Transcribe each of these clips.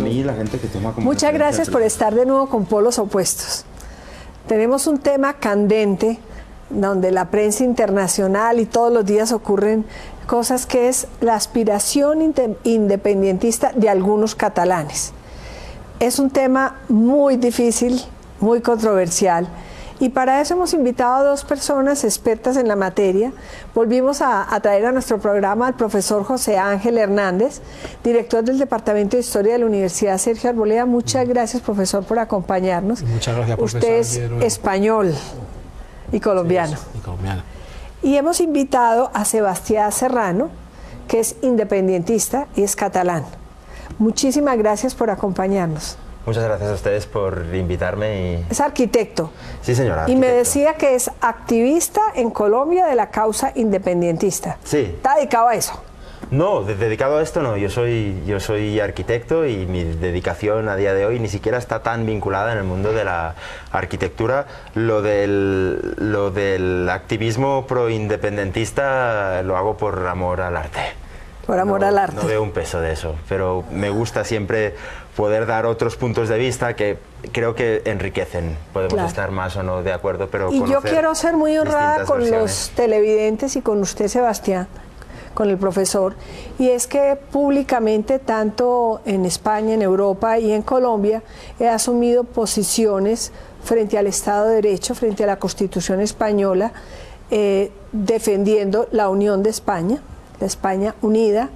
ahí la gente que toma como... Muchas gracias por estar de nuevo con Polos Opuestos. Tenemos un tema candente donde la prensa internacional y todos los días ocurren cosas, que es la aspiración independentista de algunos catalanes. Es un tema muy difícil, muy controversial, y para eso hemos invitado a dos personas expertas en la materia. Volvimos a traer a nuestro programa al profesor José Ángel Hernández, director del Departamento de Historia de la Universidad Sergio Arboleda. Muchas gracias, profesor, por acompañarnos. Muchas gracias por Usted es español y colombiano. Sí, y colombiano. Y hemos invitado a Sebastián Serrano, que es independientista y es catalán. Muchísimas gracias por acompañarnos. Muchas gracias a ustedes por invitarme. Es arquitecto. Sí, señora. Y me decía que es activista en Colombia de la causa independentista. Sí. ¿Está dedicado a eso? No, dedicado a esto no. Yo soy arquitecto y mi dedicación a día de hoy ni siquiera está tan vinculada en el mundo de la arquitectura. Lo del activismo pro-independentista lo hago por amor al arte. Por amor al arte. No veo un peso de eso, pero me gusta siempre poder dar otros puntos de vista que creo que enriquecen. Podemos estar más o no de acuerdo, pero y yo quiero ser muy honrada con los televidentes y con usted, Sebastián, con el profesor, y es que públicamente, tanto en España, en Europa y en Colombia, he asumido posiciones frente al Estado de Derecho, frente a la Constitución española, defendiendo la unión de España, la España unida,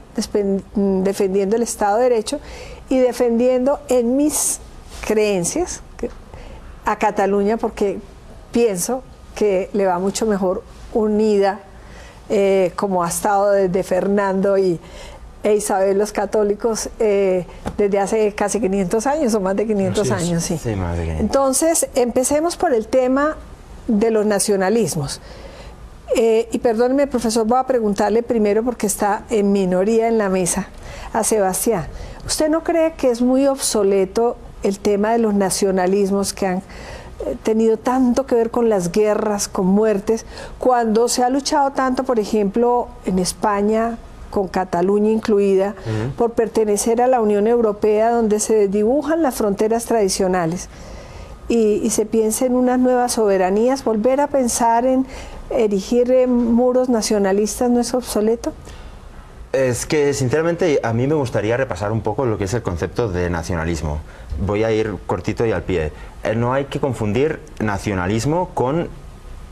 defendiendo el Estado de Derecho y defendiendo en mis creencias a Cataluña, porque pienso que le va mucho mejor unida, como ha estado desde Fernando e Isabel los católicos desde hace casi 500 años o más de 500 años. Sí. Sí, más de 500. Entonces, empecemos por el tema de los nacionalismos. Y perdóneme, profesor, voy a preguntarle primero, porque está en minoría en la mesa, a Sebastián. ¿Usted no cree que es muy obsoleto el tema de los nacionalismos que han tenido tanto que ver con las guerras, con muertes, cuando se ha luchado tanto, por ejemplo, en España, con Cataluña incluida, por pertenecer a la Unión Europea, donde se dibujan las fronteras tradicionales y se piensa en unas nuevas soberanías? ¿Volver a pensar en erigir muros nacionalistas no es obsoleto? Es que, sinceramente, a mí me gustaría repasar un poco lo que es el concepto de nacionalismo. Voy a ir cortito y al pie. No hay que confundir nacionalismo con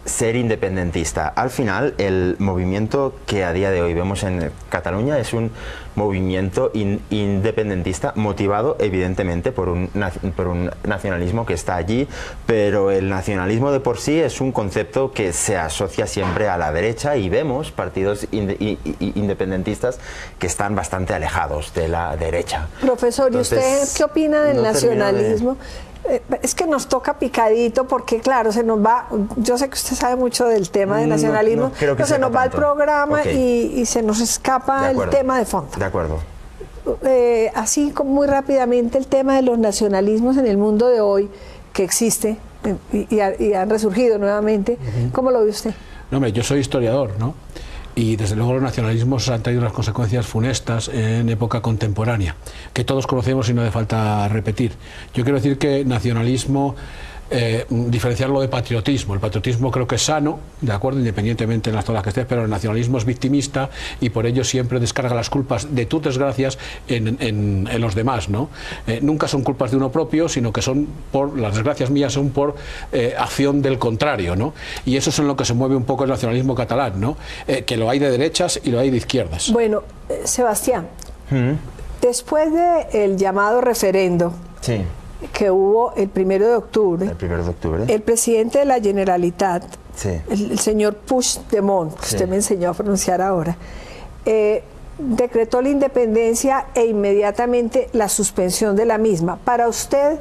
ser independentista. Al final, el movimiento que a día de hoy vemos en Cataluña es un movimiento independentista motivado evidentemente por un nacionalismo que está allí, pero el nacionalismo de por sí es un concepto que se asocia siempre a la derecha, y vemos partidos independentistas que están bastante alejados de la derecha. Profesor, entonces, ¿y usted qué opina del nacionalismo? Es que nos toca picadito, porque claro, se nos va, yo sé que usted sabe mucho del tema del nacionalismo, pero se nos va el programa y se nos escapa el tema de fondo. De acuerdo. Así como muy rápidamente, el tema de los nacionalismos en el mundo de hoy, que existe y han resurgido nuevamente, ¿cómo lo ve usted? No, hombre, yo soy historiador, ¿no? Y desde luego los nacionalismos han tenido unas consecuencias funestas en época contemporánea, que todos conocemos y no hace falta repetir. Yo quiero decir que nacionalismo, diferenciarlo de patriotismo. El patriotismo creo que es sano, de acuerdo, independientemente en las zonas que estés, pero el nacionalismo es victimista y por ello siempre descarga las culpas de tus desgracias en los demás, ¿no? Nunca son culpas de uno propio, sino que son por, las desgracias mías son por acción del contrario, ¿no? Y eso es en lo que se mueve un poco el nacionalismo catalán, ¿no? Que lo hay de derechas y lo hay de izquierdas. Bueno, Sebastián, después del llamado referendo, sí, que hubo el 1 de octubre, el presidente de la Generalitat, el señor Puigdemont, que usted me enseñó a pronunciar ahora, decretó la independencia e inmediatamente la suspensión de la misma. Para usted,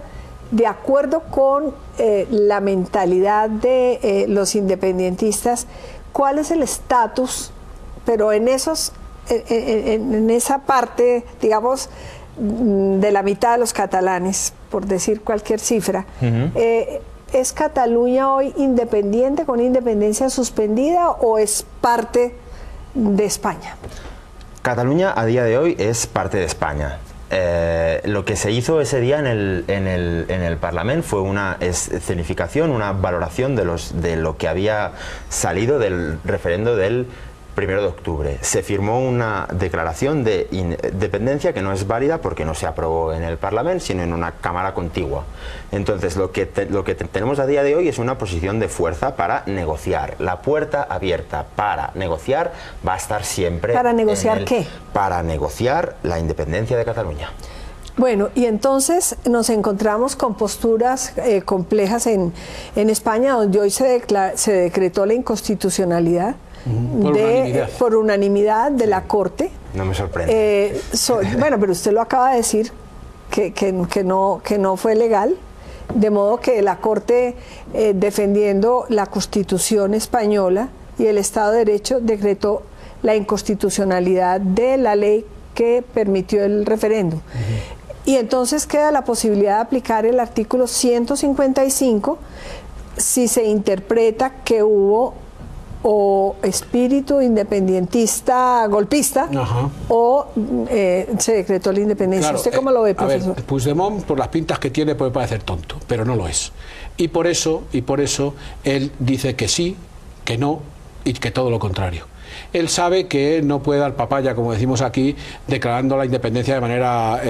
de acuerdo con la mentalidad de los independentistas, ¿cuál es el estatus, pero en esa parte, digamos, de la mitad de los catalanes, por decir cualquier cifra? ¿Es Cataluña hoy independiente, con independencia suspendida, o es parte de España? Cataluña a día de hoy es parte de España. Lo que se hizo ese día en el Parlamento fue una escenificación, una valoración de lo que había salido del referendo del 1 de octubre. Se firmó una declaración de independencia que no es válida porque no se aprobó en el Parlamento, sino en una Cámara contigua. Entonces, lo que tenemos a día de hoy es una posición de fuerza para negociar. La puerta abierta para negociar va a estar siempre... ¿Para negociar qué? Para negociar la independencia de Cataluña. Bueno, y entonces nos encontramos con posturas complejas en España, donde hoy se decretó la inconstitucionalidad. Por unanimidad de la Corte. No me sorprende. Bueno, pero usted lo acaba de decir que no fue legal, de modo que la Corte, defendiendo la Constitución española y el Estado de Derecho, decretó la inconstitucionalidad de la ley que permitió el referéndum. Y entonces queda la posibilidad de aplicar el artículo 155 si se interpreta que hubo o espíritu independentista golpista, o se decretó la independencia. Claro, ¿Usted cómo lo ve, profesor? A ver, Puigdemont, por las pintas que tiene, puede parecer tonto, pero no lo es. Y por eso él dice que sí, que no y que todo lo contrario. Él sabe que no puede dar papaya, como decimos aquí, declarando la independencia de manera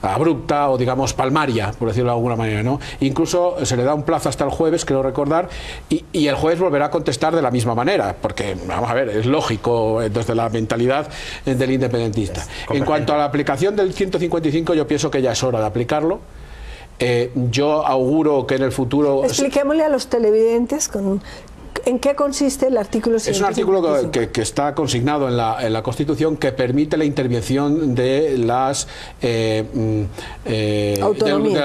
abrupta o, digamos, palmaria, por decirlo de alguna manera, ¿no? Incluso se le da un plazo hasta el jueves, creo recordar, y el jueves volverá a contestar de la misma manera, porque, vamos a ver, es lógico desde la mentalidad del independentista. En cuanto a la aplicación del 155, yo pienso que ya es hora de aplicarlo. Yo auguro que en el futuro... Expliquémosle a los televidentes ¿en qué consiste el artículo 155? Es un artículo que está consignado en la Constitución, que permite la intervención de la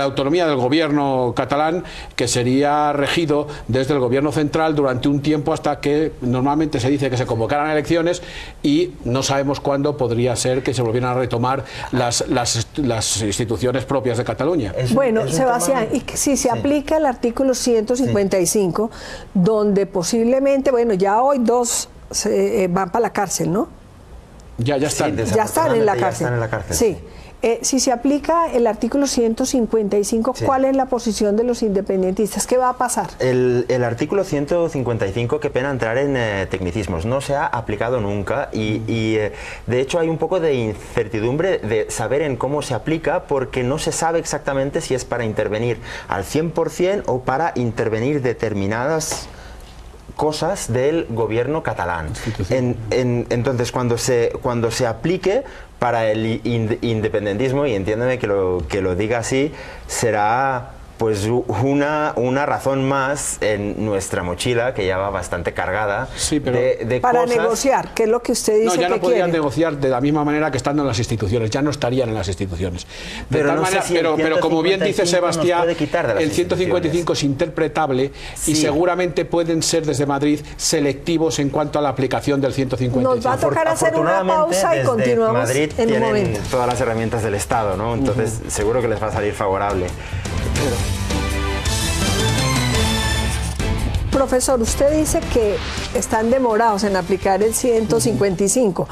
autonomía del gobierno catalán, que sería regido desde el gobierno central durante un tiempo hasta que normalmente se dice que se convocaran elecciones, y no sabemos cuándo podría ser que se volvieran a retomar las instituciones propias de Cataluña. Bueno, Sebastián, y si se aplica el artículo 155, donde posiblemente, bueno, ya hoy 2 van para la cárcel, ¿no? Ya están. Sí, ya están en la cárcel. Ya están en la cárcel. Sí. Si se aplica el artículo 155, ¿cuál es la posición de los independentistas? ¿Qué va a pasar? El artículo 155, qué pena entrar en tecnicismos, no se ha aplicado nunca y de hecho hay un poco de incertidumbre de saber en cómo se aplica, porque no se sabe exactamente si es para intervenir al 100% o para intervenir determinadas cosas del gobierno catalán. Entonces, cuando se aplique para el independentismo, y entiéndeme que lo diga así, será pues una razón más en nuestra mochila, que ya va bastante cargada, sí, pero de para cosas... negociar, que es lo que usted dice. No, ya que no podrían quiere negociar de la misma manera que estando en las instituciones, ya no estarían en las instituciones. Pero Como bien dice Sebastián, el 155 es interpretable, sí, y seguramente pueden ser desde Madrid selectivos en cuanto a la aplicación del 155. Nos va a tocar hacer una pausa y continuamos Madrid en un momento. Tienen todas las herramientas del Estado, ¿no? Entonces seguro que les va a salir favorable. Profesor, usted dice que están demorados en aplicar el 155.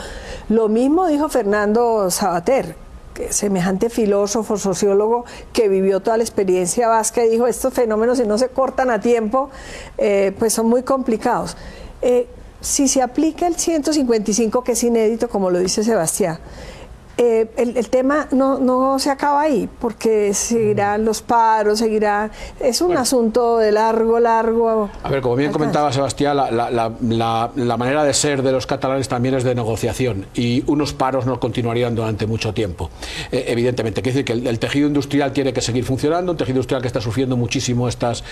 Lo mismo dijo Fernando Savater, que semejante filósofo, sociólogo, que vivió toda la experiencia vasca, y dijo: estos fenómenos, si no se cortan a tiempo, pues son muy complicados. Si se aplica el 155, que es inédito, como lo dice Sebastián, el tema no se acaba ahí, porque seguirán los paros, es un asunto de largo a ver, como bien comentaba Sebastián, la manera de ser de los catalanes también es de negociación, y unos paros no continuarían durante mucho tiempo, evidentemente. Quiere decir que el tejido industrial tiene que seguir funcionando, un tejido industrial que está sufriendo muchísimo estas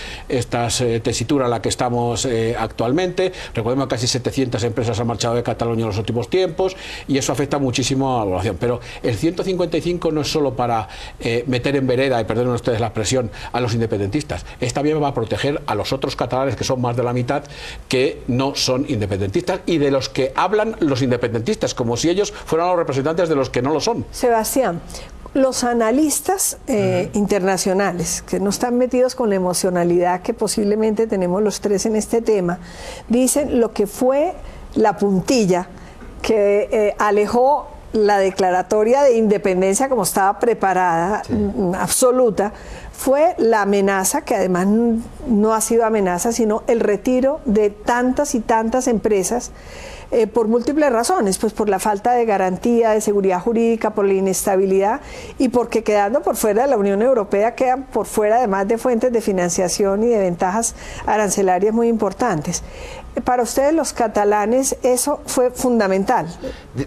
tesitura en la que estamos actualmente. Recordemos que casi 700 empresas han marchado de Cataluña en los últimos tiempos, y eso afecta muchísimo a la población. Pero el 155 no es solo para meter en vereda, y perdonen ustedes la expresión, a los independentistas. También va a proteger a los otros catalanes, que son más de la mitad, que no son independentistas, y de los que hablan los independentistas, como si ellos fueran los representantes de los que no lo son. Sebastián, los analistas internacionales, que no están metidos con la emocionalidad que posiblemente tenemos los tres en este tema, dicen lo que fue la puntilla que alejó la declaratoria de independencia como estaba preparada, absoluta, fue la amenaza, que además no ha sido amenaza, sino el retiro de tantas y tantas empresas por múltiples razones, pues por la falta de garantía, de seguridad jurídica, por la inestabilidad y porque quedando por fuera de la Unión Europea quedan por fuera además de fuentes de financiación y de ventajas arancelarias muy importantes. Para ustedes los catalanes eso fue fundamental.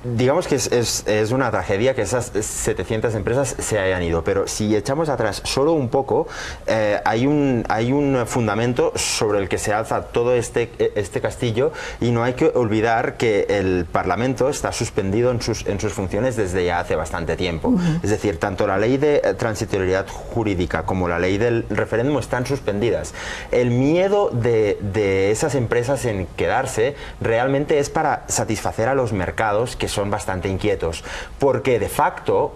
Digamos que es una tragedia que esas 700 empresas se hayan ido, pero si echamos atrás solo un poco, hay un fundamento sobre el que se alza todo este castillo, y no hay que olvidar que el Parlamento está suspendido en sus funciones desde ya hace bastante tiempo. Es decir, tanto la ley de transitoriedad jurídica como la ley del referéndum están suspendidas. El miedo de esas empresas en quedarse realmente es para satisfacer a los mercados, que son bastante inquietos, porque de facto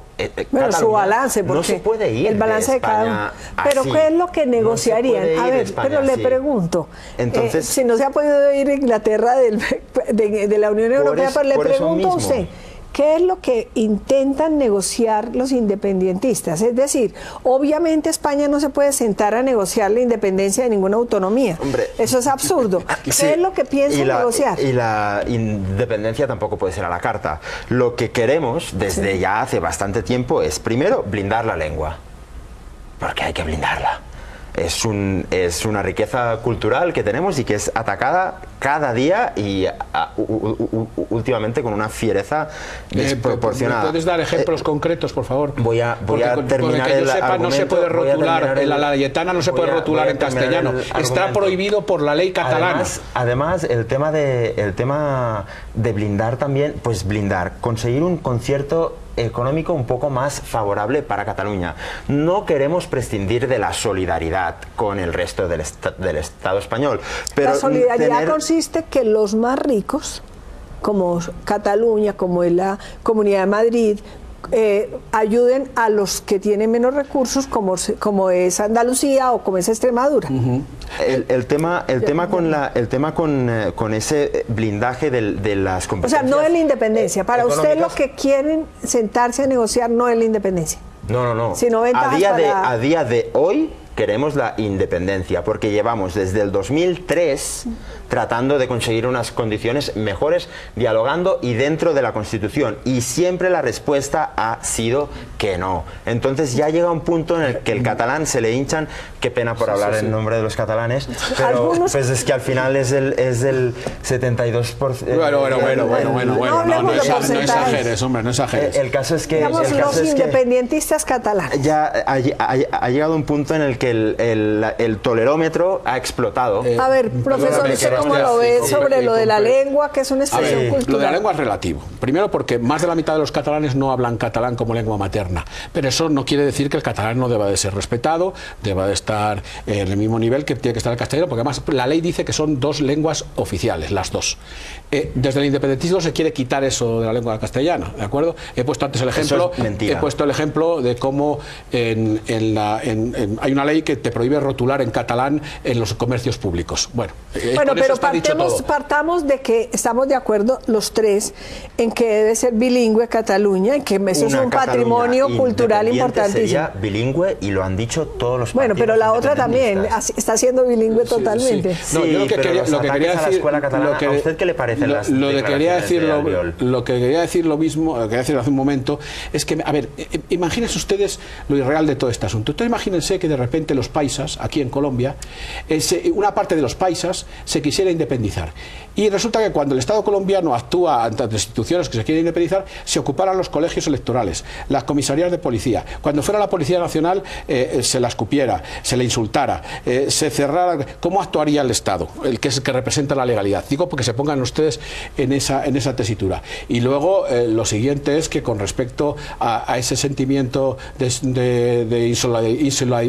bueno, su balance, porque no se puede ir el balance de cada uno. Pero así. ¿qué es lo que negociarían? No a ver, pero le pregunto, entonces, si no se ha podido ir a Inglaterra de la Unión Europea, pero le pregunto a usted, ¿qué es lo que intentan negociar los independentistas? Es decir, obviamente España no se puede sentar a negociar la independencia de ninguna autonomía. Hombre, eso es absurdo. ¿Qué es lo que piensan negociar? Y la independencia tampoco puede ser a la carta. Lo que queremos desde ya hace bastante tiempo es, primero, blindar la lengua. Porque hay que blindarla. Es una riqueza cultural que tenemos y que es atacada cada día y últimamente con una fiereza desproporcionada. ¿Me puedes dar ejemplos concretos, por favor? Voy a terminar que yo sepa, no se puede rotular, en la Layetana no se puede rotular en castellano. Está prohibido por la ley catalana. Además el tema de blindar también, pues blindar, conseguir un concierto económico un poco más favorable para Cataluña. No queremos prescindir de la solidaridad con el resto del Estado español. Pero la solidaridad consiste que los más ricos, como Cataluña, como la Comunidad de Madrid, ayuden a los que tienen menos recursos, como es Andalucía o como es Extremadura. El tema con ese blindaje de las competencias. O sea, no es la independencia. Para usted lo que quieren sentarse a negociar no es la independencia. No. Sino a día de hoy queremos la independencia, porque llevamos desde el 2003 tratando de conseguir unas condiciones mejores, dialogando y dentro de la Constitución, y siempre la respuesta ha sido que no. Entonces ya llega un punto en el que el catalán se le hinchan, qué pena por hablar en nombre de los catalanes, pero pues es que al final es el 72%. Bueno, no exageres, hombre, no exageres. El caso es que digamos, los independentistas catalanes. Ya ha llegado un punto en el que el tolerómetro ha explotado. A ver, profesor, ¿cómo lo ve sobre lo de la lengua, que es una expresión cultural? Lo de la lengua es relativo. Primero porque más de la mitad de los catalanes no hablan catalán como lengua materna, pero eso no quiere decir que el catalán no deba de ser respetado, deba de estar en el mismo nivel que tiene que estar el castellano, porque además la ley dice que son dos lenguas oficiales, las dos. Desde el independentismo se quiere quitar eso de la lengua castellana, ¿de acuerdo? He puesto antes el ejemplo, de cómo hay una ley que te prohíbe rotular en catalán en los comercios públicos. Bueno, pero partamos de que estamos de acuerdo los tres en que debe ser bilingüe Cataluña, en que eso es un patrimonio cultural importantísimo. Sería bilingüe y lo han dicho todos los partidos. Bueno, pero la otra también está siendo bilingüe totalmente. Sí. No, yo lo que quería decir, ¿a usted qué le parece lo que quería decir hace un momento es que, a ver, imagínense ustedes lo irreal de todo este asunto. Entonces imagínense que de repente los paisas, aquí en Colombia, una parte de los paisas se quisiera independizar. Y resulta que cuando el Estado colombiano actúa ante las instituciones que se quieren independizar, se ocuparan los colegios electorales, las comisarías de policía. Cuando fuera la Policía Nacional, se la escupiera, se le insultara, se cerrara. ¿Cómo actuaría el Estado, el que es el que representa la legalidad? Digo porque se pongan ustedes en esa tesitura. Y luego lo siguiente es que con respecto a ese sentimiento de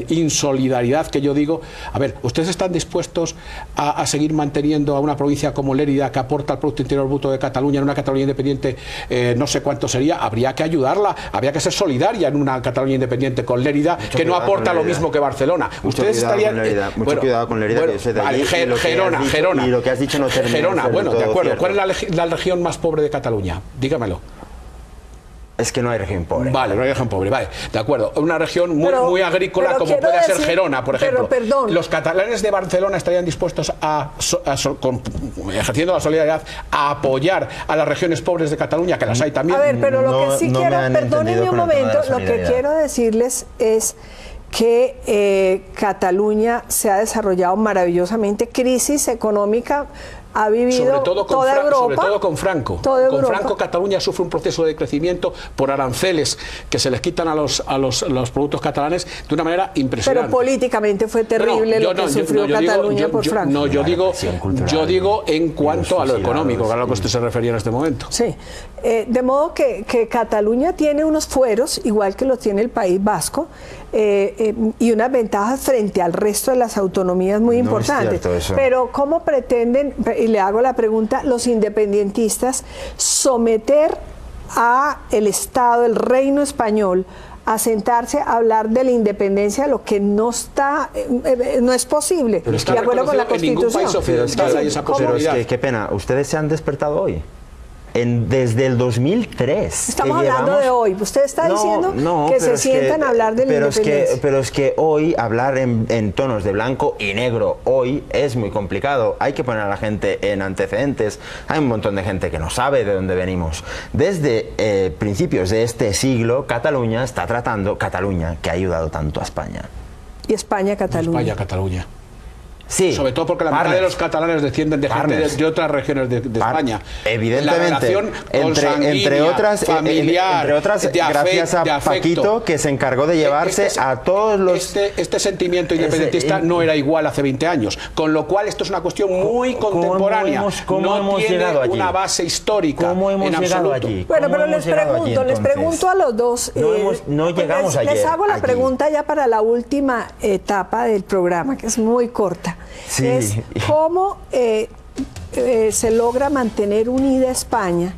insolidaridad que yo digo, a ver, ¿ustedes están dispuestos a seguir manteniendo a una provincia como Lérida, que aporta al Producto Interior Bruto de Cataluña, en una Cataluña independiente, no sé cuánto sería? Habría que ayudarla, habría que ser solidaria en una Cataluña independiente con Lérida, que no aporta lo mismo que Barcelona. Ustedes estarían... Mucho cuidado con Lérida, que yo soy de allí, Gerona. Y lo que has dicho no termina. Gerona, bueno, de acuerdo. ¿Cuál es la región más pobre de Cataluña? Dígamelo. es que no hay región pobre. Vale, no hay región pobre, vale, de acuerdo. Una región muy agrícola como puede ser Gerona, por ejemplo. Perdón. Los catalanes de Barcelona estarían dispuestos ejerciendo la solidaridad, a apoyar a las regiones pobres de Cataluña, que las hay también. A ver, pero lo que sí quiero, perdónenme un momento, lo que quiero decirles es que Cataluña se ha desarrollado maravillosamente, crisis económica ha vivido toda Europa. Sobre todo con Franco. Con Franco, Cataluña sufre un proceso de crecimiento por aranceles que se les quitan a los productos catalanes de una manera impresionante. Pero políticamente fue terrible lo que sufrió Cataluña por Franco. No, yo digo en cuanto a lo económico, a lo que usted se refería en este momento. Sí, de modo que Cataluña tiene unos fueros, igual que los tiene el País Vasco, y unas ventajas frente al resto de las autonomías muy importantes. Pero ¿cómo pretenden, y le hago la pregunta, los independentistas someter a el Estado, el reino español, a sentarse a hablar de la independencia, lo que no está, no es posible, de acuerdo con la Constitución? Pero es que, qué pena, ustedes se han despertado hoy. Desde el 2003. Estamos hablando de hoy. Usted está diciendo que se sientan a hablar de la independencia. Pero es que hoy hablar en tonos de blanco y negro hoy es muy complicado. Hay que poner a la gente en antecedentes. Hay un montón de gente que no sabe de dónde venimos. Desde principios de este siglo, Cataluña está tratando, Cataluña, que ha ayudado tanto a España. Y España, Cataluña. España, Cataluña. Sí, sobre todo porque la mitad de los catalanes descienden de gente de otras regiones de España. Evidentemente, entre otras, gracias a Paquito, que se encargó de llevarse a todos los... Este sentimiento independentista no era igual hace 20 años, con lo cual esto es una cuestión muy contemporánea. ¿Cómo hemos llegado allí? Una base histórica. ¿Cómo hemos llegado allí? Bueno, pero les pregunto a los dos. No llegamos ayer. Les hago la pregunta ya para la última etapa del programa, que es muy corta. Sí. Es cómo se logra mantener unida España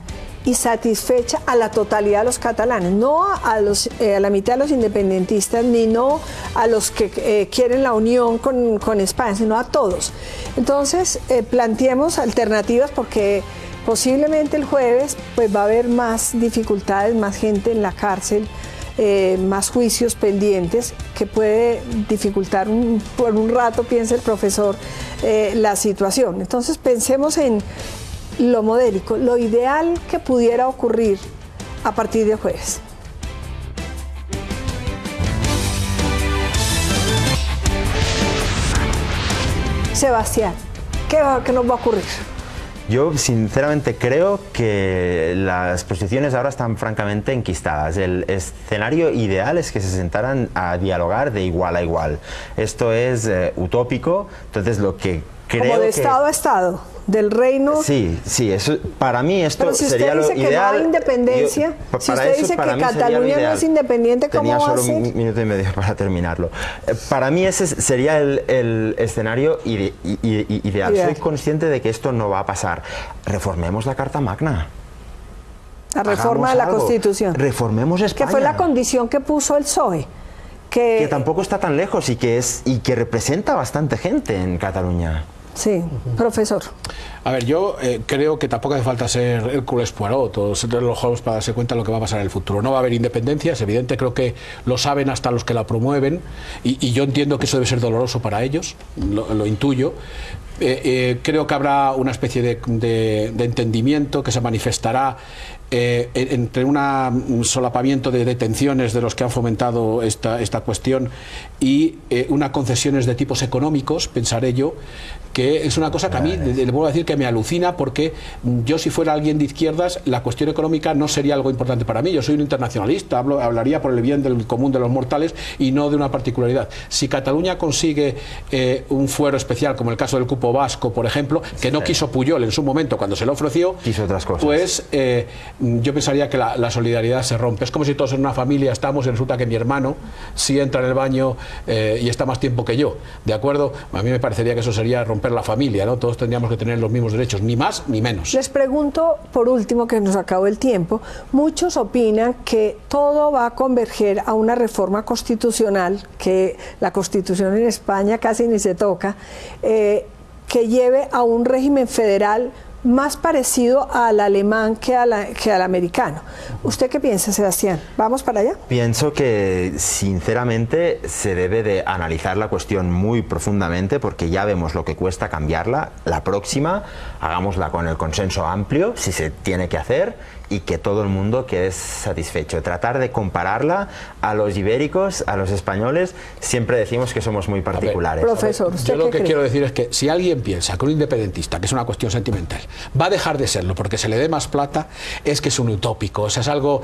y satisfecha a la totalidad de los catalanes, no a la mitad de los independentistas, ni no a los que quieren la unión con España, sino a todos. Entonces, planteemos alternativas, porque posiblemente el jueves pues va a haber más dificultades, más gente en la cárcel, más juicios pendientes, que puede dificultar por un rato, piensa el profesor, la situación. Entonces pensemos en lo modélico, lo ideal que pudiera ocurrir a partir de jueves. Sebastián, ¿qué nos va a ocurrir? Yo sinceramente creo que las posiciones ahora están francamente enquistadas. El escenario ideal es que se sentaran a dialogar de igual a igual. Esto es utópico, entonces lo que creo como de Estado a Estado, del reino. Sí, eso, para mí esto pero si sería lo ideal. Pero si usted dice que no hay independencia, si usted dice que Cataluña no es independiente, ¿cómo va a ser? Tenía solo un minuto y medio para terminarlo. Para mí ese sería el escenario ideal. Soy consciente de que esto no va a pasar. Reformemos la Carta Magna. La reforma de la Constitución. Reformemos España. Que fue la condición que puso el PSOE. Que tampoco está tan lejos y que representa bastante gente en Cataluña. Sí, profesor. A ver, yo creo que tampoco hace falta ser Hércules Poirot o ser de los juegos para darse cuenta de lo que va a pasar en el futuro. No va a haber independencia, es evidente, creo que lo saben hasta los que la promueven y yo entiendo que eso debe ser doloroso para ellos, lo intuyo. Creo que habrá una especie de entendimiento que se manifestará entre un solapamiento de detenciones de los que han fomentado esta cuestión y unas concesiones de tipos económicos, pensaré yo, que es una cosa que a mí, le vuelvo a decir, que me alucina, porque yo, si fuera alguien de izquierdas, la cuestión económica no sería algo importante para mí. Yo soy un internacionalista, hablaría por el bien del común de los mortales y no de una particularidad. Si Cataluña consigue un fuero especial, como el caso del cupo vasco, por ejemplo, que no quiso Pujol en su momento cuando se lo ofreció, quiso otras cosas, pues yo pensaría que la solidaridad se rompe. Es como si todos en una familia estamos y resulta que mi hermano sí entra en el baño y está más tiempo que yo, ¿de acuerdo? A mí me parecería que eso sería romper la familia, ¿no? Todos tendríamos que tener los mismos derechos, ni más ni menos. Les pregunto, por último, que nos acabó el tiempo, muchos opinan que todo va a converger a una reforma constitucional, que la Constitución en España casi ni se toca, que lleve a un régimen federal más parecido al alemán que al americano. ¿Usted qué piensa, Sebastián? ¿Vamos para allá? Pienso que sinceramente se debe de analizar la cuestión muy profundamente, porque ya vemos lo que cuesta cambiarla. La próxima, hagámosla con el consenso amplio, si se tiene que hacer, y que todo el mundo quede satisfecho. Tratar de compararla a los ibéricos, a los españoles, siempre decimos que somos muy particulares. Profesor, ¿usted yo lo qué que cree? quiero decir es que si alguien piensa que un independentista, que es una cuestión sentimental, va a dejar de serlo porque se le dé más plata, es que es un utópico, o sea, es algo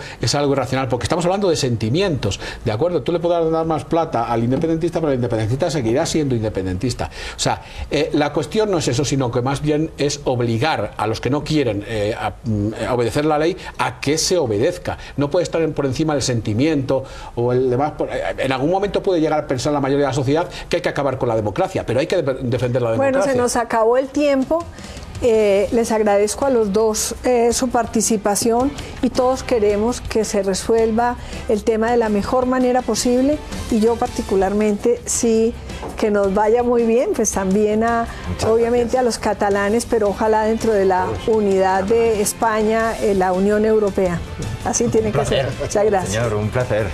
irracional, porque estamos hablando de sentimientos, ¿de acuerdo? Tú le podrás dar más plata al independentista, pero el independentista seguirá siendo independentista. O sea, la cuestión no es eso, sino que más bien es obligar a los que no quieren a obedecer la ley a que se obedezca. No puede estar por encima del sentimiento o el demás. En algún momento puede llegar a pensar la mayoría de la sociedad que hay que acabar con la democracia, pero hay que defender la democracia. Bueno, se nos acabó el tiempo. Les agradezco a los dos su participación, y todos queremos que se resuelva el tema de la mejor manera posible, y yo particularmente sí que nos vaya muy bien, pues también obviamente a los catalanes, pero ojalá dentro de la unidad de España, la Unión Europea. Así tiene que ser. Muchas gracias. Señor, un placer.